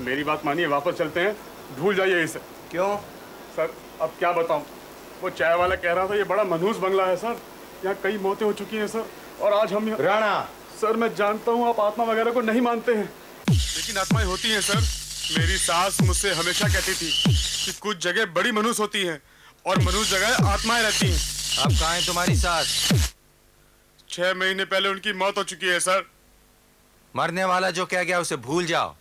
मेरी बात मानिए, वापस चलते हैं, भूल जाइए इसे। क्यों? सर अब क्या बताऊं, वो चाय वाला कह रहा था ये बड़ा मनहूस बंगला है सर, यहाँ कई मौतें हो चुकी हैं सर, और आज हम राणा। सर मैं जानता हूँ आप आत्मा वगैरह को नहीं मानते हैं, लेकिन आत्माएं होती हैं सर। मेरी सास मुझसे हमेशा कहती थी कि कुछ जगह बड़ी मनहूस होती हैं और मनहूस जगह आत्माएं रहती हैं। अब कहाँ है तुम्हारी सास? 6 महीने पहले उनकी मौत हो चुकी है सर। मरने वाला जो कह गया उसे भूल जाओ,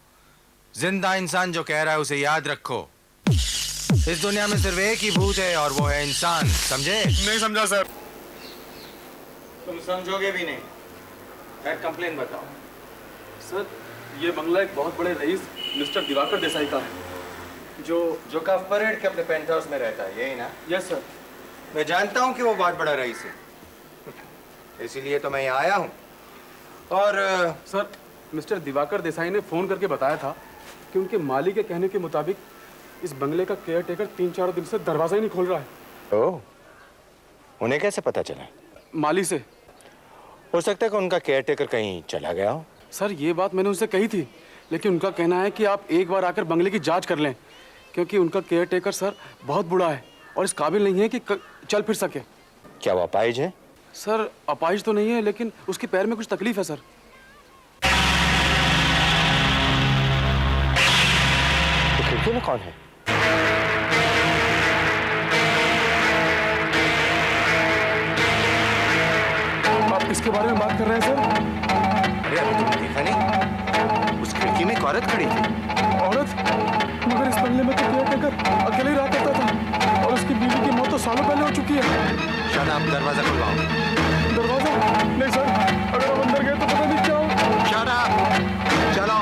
जिंदा इंसान जो कह रहा है उसे याद रखो। इस दुनिया में सिर्फ एक ही भूत है और वो है इंसान, समझे? नहीं समझा सर। तुम समझोगे भी नहीं। खैर कंप्लेन बताओ। सर ये बंगला एक बहुत बड़े रईस मिस्टर दिवाकर देसाई का है, जो कफ परेड के अपने पेंट हाउस में रहता है, यही ना? Yes sir. मैं जानता हूँ कि वो बहुत बड़ा रईस है, इसीलिए तो मैं यहाँ आया हूँ। और सर मिस्टर दिवाकर देसाई ने फोन करके बताया था कि उनके माली के कहने के मुताबिक इस बंगले का केयर टेकर 3-4 दिन से दरवाजा ही नहीं खोल रहा है। ओह, उन्हें कैसे पता चला? माली से। हो सकता है कि उनका केयर टेकर कहीं चला गया हो। सर ये बात मैंने उनसे कही थी, लेकिन उनका कहना है कि आप एक बार आकर बंगले की जांच कर लें, क्योंकि उनका केयर टेकर सर बहुत बूढ़ा है और इस काबिल नहीं है कि चल फिर सके। क्या वो अपाहिज है? सर अपाहिज तो नहीं है, लेकिन उसके पैर में कुछ तकलीफ है सर। तो खिड़की में कौन है? आप किसके बारे में बात कर रहे हैं सर? अरे अभी तुमने देखा नहीं? उस खिड़की में एक औरत खड़ी थी। औरत? मगर इस बंगले में तो केयर टेकर अकेले ही रहा करता था और उसकी बीवी की मौत तो सालों पहले हो चुकी है। शायद आप दरवाजा खुलवाओ। दरवाजा? नहीं सर, अगर हम अंदर गए तो पता नहीं क्या हो। Shut up! चलो।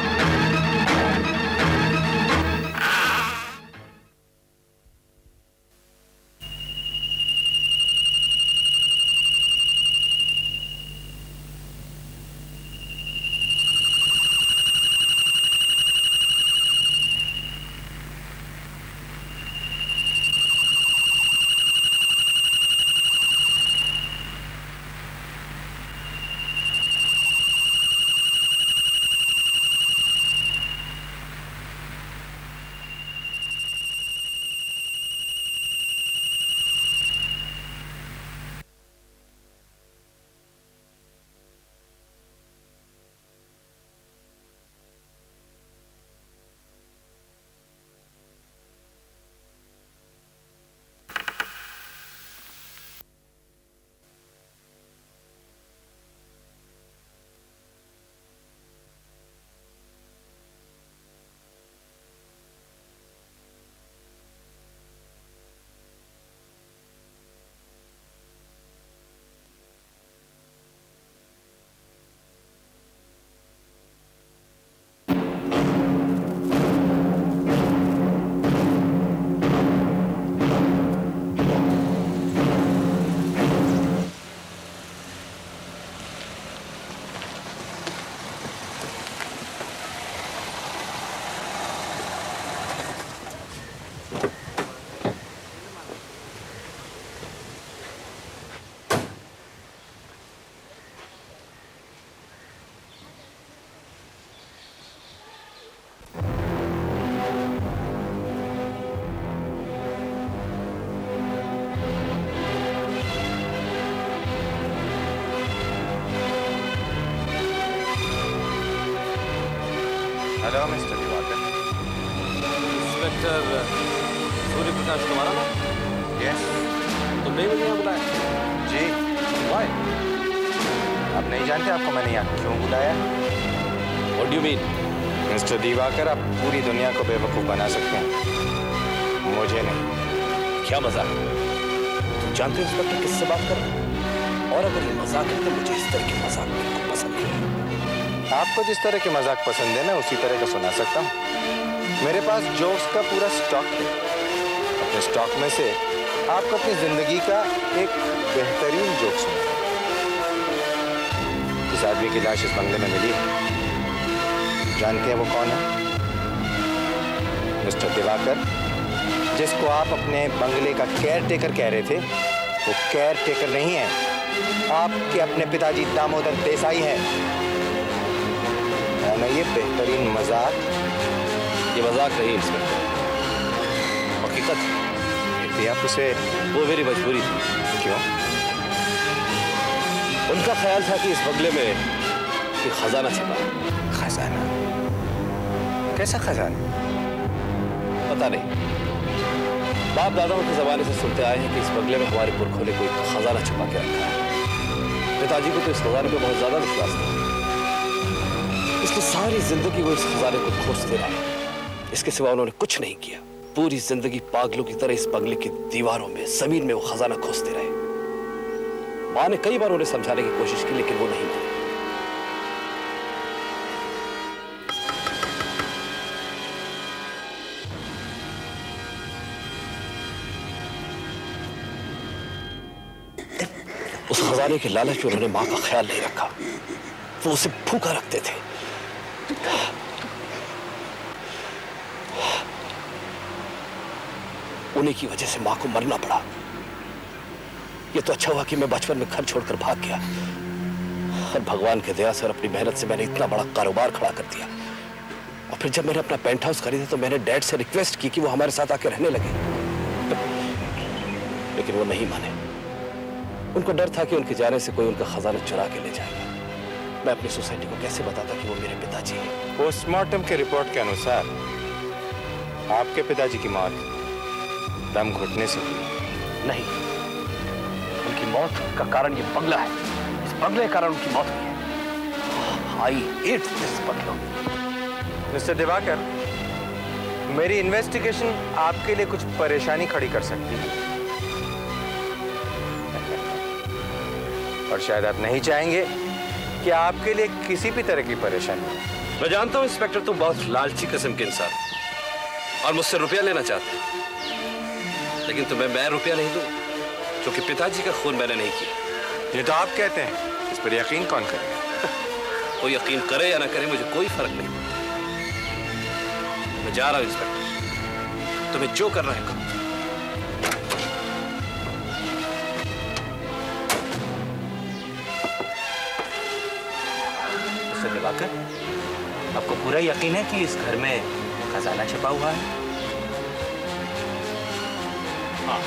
Hello mister Diwakar. Inspector Surya Prakash तुम्हारा नाम? यस। तुमने ही मुझे यहाँ बुलाया? जी। Why? आप नहीं जानते आपको मैंने यहाँ क्यों बुलाया? What do you mean? Mister Diwakar, आप पूरी दुनिया को बेवकूफ़ बना सकते हैं, मुझे नहीं। क्या मजाक? तुम जानते हो इंस्पेक्टर किससे बात कर रहे हो? और अगर ये मजाक है तो मुझे इस तरह के मजाक बिल्कुल पसंद नहीं है। आपको जिस तरह के मजाक पसंद है मैं उसी तरह का सुना सकता हूँ। मेरे पास जोक्स का पूरा स्टॉक है। अपने स्टॉक में से आपको अपनी जिंदगी का एक बेहतरीन जोक सुना। जिस आदमी की लाश इस बंगले में मिली, जानते हैं वो कौन है? मिस्टर दिवाकर, जिसको आप अपने बंगले का केयर टेकर कह रहे थे, वो केयर टेकर नहीं है, आपके अपने पिताजी दामोदर देसाई हैं। है ना ये बेहतरीन मजाक? ये मजाक नहीं इंस्पेक्टर, हकीकत है। भी आप उसे वो मेरी मजबूरी थी। क्यों? उनका ख्याल था कि इस बंगले में एक खजाना छिपा है। खजाना? कैसा खजाना? पता नहीं, बाप दादाओं के जमाने से सुनते आए हैं कि इस बंगले में हमारे पुरखों ने कोई खजाना छुपा के रखा है। पिताजी को तो इस खजाने पे बहुत ज्यादा विश्वास था, इसलिए सारी जिंदगी वो इस खजाने को खोजते रहे। इसके सिवा उन्होंने कुछ नहीं किया। पूरी जिंदगी पागलों की तरह इस बंगले की दीवारों में, जमीन में वो खजाना खोजते रहे। मां ने कई बार उन्हें समझाने की कोशिश की, लेकिन वो नहीं माने। उस खजाने के लालच में उन्होंने मां का ख्याल नहीं रखा। वो उसे भूखा रखते थे। उन्हीं की वजह से मां को मरना पड़ा। ये तो अच्छा हुआ कि मैं बचपन में घर छोड़कर भाग गया, और भगवान के दया से और अपनी मेहनत से मैंने इतना बड़ा कारोबार खड़ा कर दिया। और फिर जब मैंने अपना पेंट हाउस खरीदा तो मैंने डैड से रिक्वेस्ट की कि वो हमारे साथ आकर रहने लगे, लेकिन वो नहीं माने। उनको डर था कि उनके जाने से कोई उनका खजाना चुरा के ले जाएगा। मैं अपनी सोसाइटी को कैसे बताता कि वो मेरे पिताजी हैं? पोस्टमार्टम के रिपोर्ट के अनुसार आपके पिताजी की मौत दम घुटने से हुई। नहीं, उनकी मौत का कारण ये बंगला है। इस बंगले के कारण उनकी मौत हुई है। I hate this Bangla. Mister Diwakar, मेरी इन्वेस्टिगेशन आपके लिए कुछ परेशानी खड़ी कर सकती है, और शायद आप नहीं चाहेंगे कि आपके लिए किसी भी तरह की परेशानी हो। मैं जानता हूं इंस्पेक्टर, तुम बहुत लालची किस्म के इंसान और मुझसे रुपया लेना चाहते हैं, लेकिन तुम्हें मैं रुपया नहीं दूं, क्योंकि पिताजी का खून मैंने नहीं किया। ये तो आप कहते हैं, इस पर यकीन कौन करे? वो यकीन करे या ना करे मुझे कोई फर्क नहीं पड़ता। मैं जा रहा हूं इंस्पेक्टर, तुम्हें जो करना है करो। मिस्टर दिवाकर, आपको पूरा यकीन है कि इस घर में खजाना छिपा हुआ है? हाँ।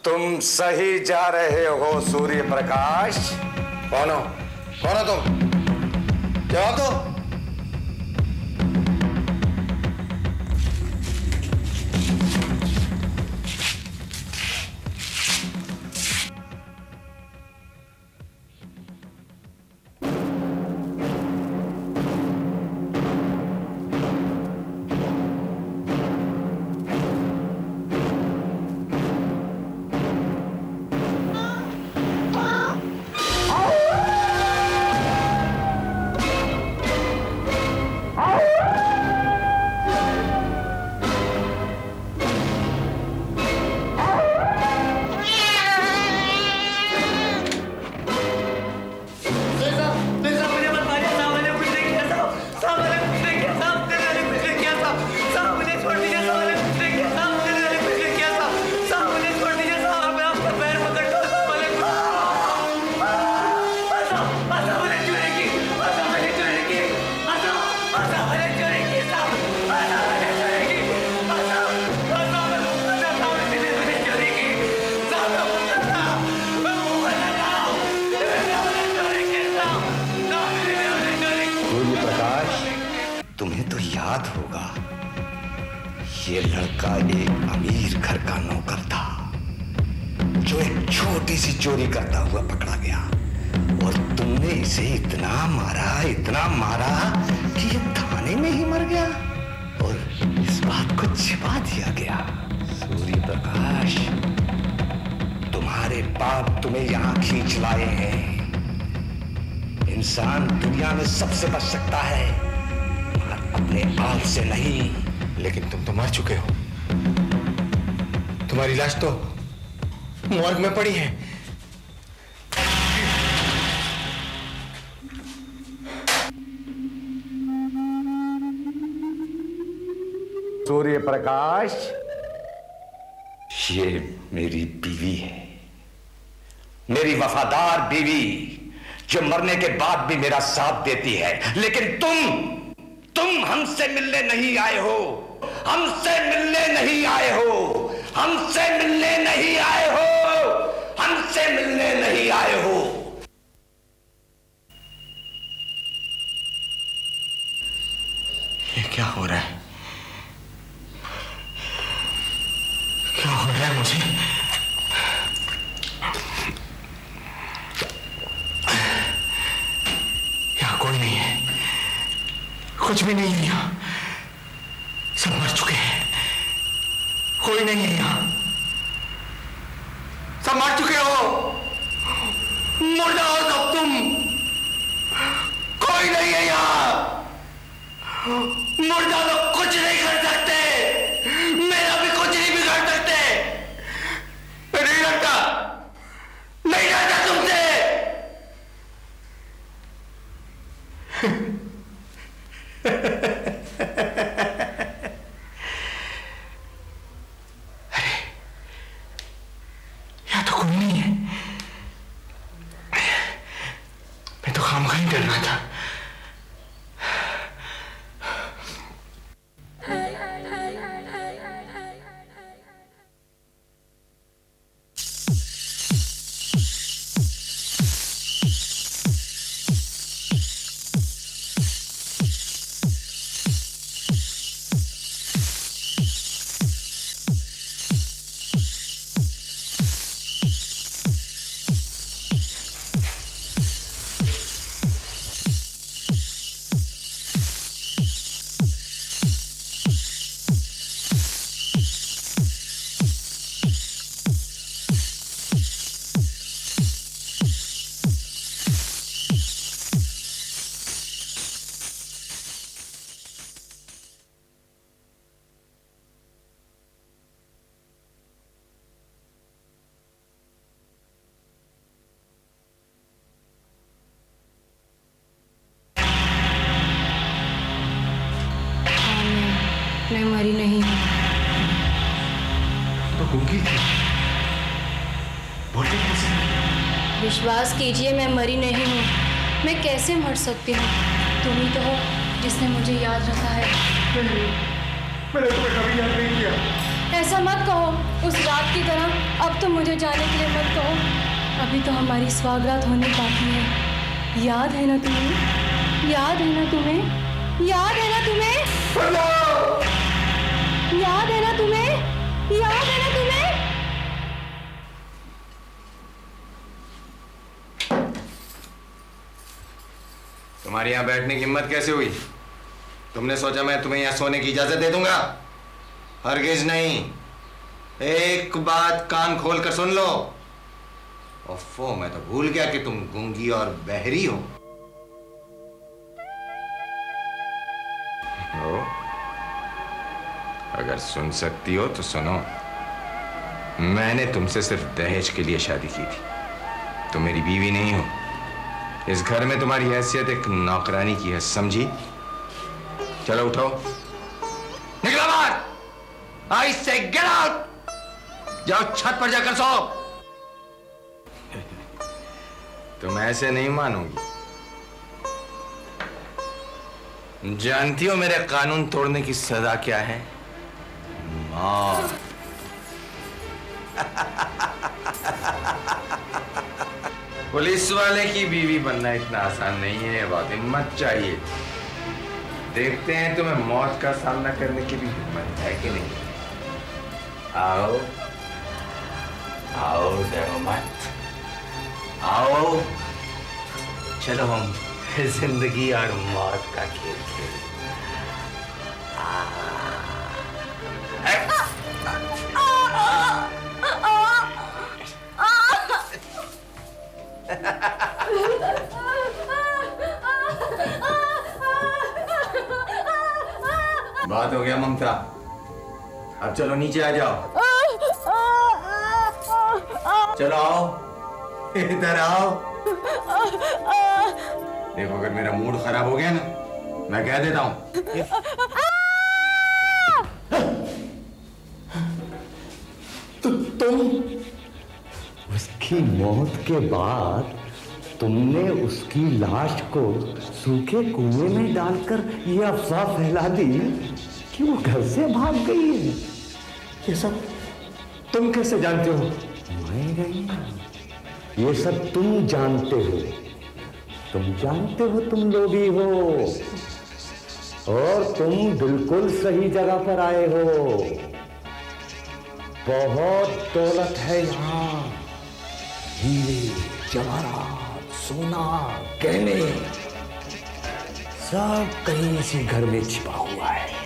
तुम सही जा रहे हो सूर्य प्रकाश। कौन हो? कौन हो तुम? जवाब दो। का एक अमीर घर का नौकर था जो एक छोटी सी चोरी करता हुआ पकड़ा गया, और तुमने इसे इतना मारा कि ये थाने में ही मर गया और इस बात को छिपा दिया गया। सूर्य प्रकाश, तुम्हारे बाप तुम्हें यहां खींच लाए हैं। इंसान दुनिया में सबसे बच सकता है मगर अपने आप से नहीं। लेकिन तुम तो मर चुके हो, तुम्हारी लाश तो मॉर्ग में पड़ी है। सूर्य प्रकाश, ये मेरी बीवी है, मेरी वफादार बीवी, जो मरने के बाद भी मेरा साथ देती है। लेकिन तुम हमसे मिलने नहीं आए हो, हमसे मिलने नहीं आए हो, हमसे मिलने नहीं आए हो, हमसे मिलने नहीं आए हो। ये क्या हो रहा है? क्या हो रहा है मुझे? यहाँ कोई नहीं है, कुछ भी नहीं है यहाँ, सब मर चुके हैं, कोई नहीं है यहाँ, सब मर चुके हो, मुर्दा हो सब तुम, कोई नहीं है यहाँ। मुर्दा तो कुछ नहीं कर सकते, मेरा भी कुछ नहीं बिगाड़ सकते। नहीं डरता, नहीं डरता तुमसे। अरे यहाँ तो कोई नहीं है, मैं तो खामखा ही डर रहा था। मैं मरी नहीं हूँ। तो गूंगी थी, बोलते कैसे? विश्वास कीजिए, मैं मरी नहीं हूँ। मैं कैसे मर सकती हूँ? तुम ही तो हो जिसने मुझे याद रखा है। मैंने तुम्हें कभी याद नहीं किया। ऐसा मत कहो, उस रात की तरह अब तुम मुझे जाने के लिए मत कहो। अभी तो हमारी स्वागत होने बाकी है। याद है ना तुम्हें? याद है ना तुम्हें? याद है ना तुम्हें? याद है ना तुम्हें? याद है ना तुम्हें? तुम्हारे यहाँ बैठने की हिम्मत कैसे हुई? तुमने सोचा मैं तुम्हें यहाँ सोने की इजाजत दे दूंगा? हरगिज नहीं। एक बात कान खोल कर सुन लो। ओफो, मैं तो भूल गया कि तुम गूंगी और बहरी हो। अगर सुन सकती हो तो सुनो। मैंने तुमसे सिर्फ दहेज के लिए शादी की थी। तुम मेरी बीवी नहीं हो। इस घर में तुम्हारी हैसियत एक नौकरानी की है, समझी? चलो उठो, निकलो बाहर। आई से गेट आउट। जाओ छत पर जाकर सो। तुम ऐसे नहीं मानोगी। जानती हो मेरे कानून तोड़ने की सजा क्या है? मौत। पुलिस वाले की बीवी बनना इतना आसान नहीं है, बहुत हिम्मत चाहिए। देखते हैं तुम्हें मौत का सामना करने की भी हिम्मत है कि नहीं। आओ आओ डरो मत, आओ चलो हम जिंदगी और मौत का खेल खेलें। बात हो गया ममता, अब चलो नीचे आ जाओ। चलो आओ, इधर आओ। देखो अगर मेरा मूड खराब हो गया ना, मैं कह देता हूं। तो तुम उसकी मौत के बाद तुमने उसकी लाश को सूखे कुएं में डालकर यह अफवाह फैला दी कि वो घर से भाग गई है। ये सब तुम कैसे जानते हो? मैं नहीं, ये सब तुम जानते हो। तुम जानते हो तुम लोभी हो, और तुम बिल्कुल सही जगह पर आए हो। बहुत दौलत है यहाँ, हीरे जवाहरात, सोना, गहने, सब कहीं इसी घर में छिपा हुआ है।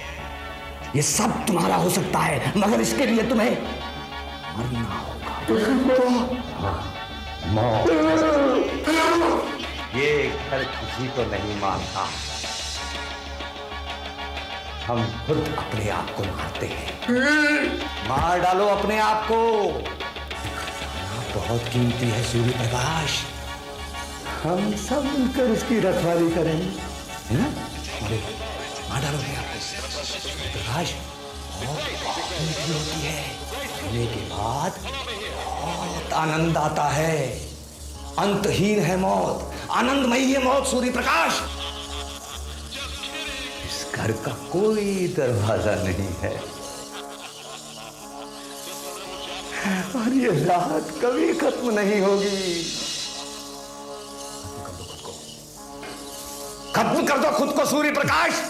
ये सब तुम्हारा हो सकता है, मगर इसके लिए तुम्हें मरना होगा। हाँ, मौत। ये घर किसी को नहीं मानता। हम खुद अपने आप को मारते हैं। मार डालो अपने आप को। बहुत कीमती है सूर्य प्रकाश, हम सब मिलकर इसकी रखवाली करेंगे, है ना? अरे मार डालोगे आप? सूर्य प्रकाश बहुत कीमती होती है, खाने के बाद बहुत आनंद आता है। अंतहीन है मौत, आनंदमयी है मौत सूर्य प्रकाश। इस घर का कोई दरवाजा नहीं है, और ये रात कभी खत्म नहीं होगी। खत्म कर दो खुद को सूर्य प्रकाश।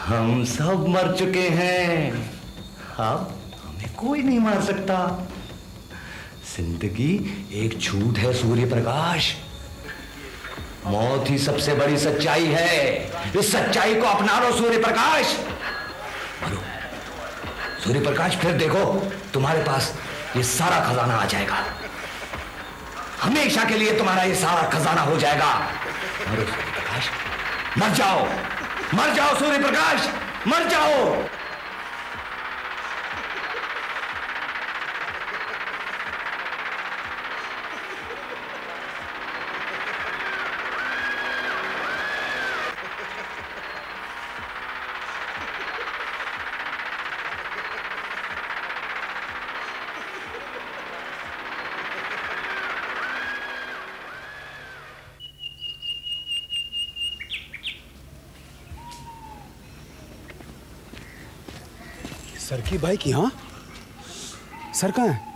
हम सब मर चुके हैं, अब हमें कोई नहीं मार सकता। जिंदगी एक झूठ है सूर्य प्रकाश, मौत ही सबसे बड़ी सच्चाई है। इस सच्चाई को अपना लो सूर्य प्रकाश। मरो सूर्य प्रकाश, फिर देखो तुम्हारे पास ये सारा खजाना आ जाएगा। हमेशा के लिए तुम्हारा ये सारा खजाना हो जाएगा। मरो सूर्य प्रकाश, मर जाओ, मर जाओ सूर्य प्रकाश, मर जाओ। सर की बाइक यहाँ? सर कहाँ है?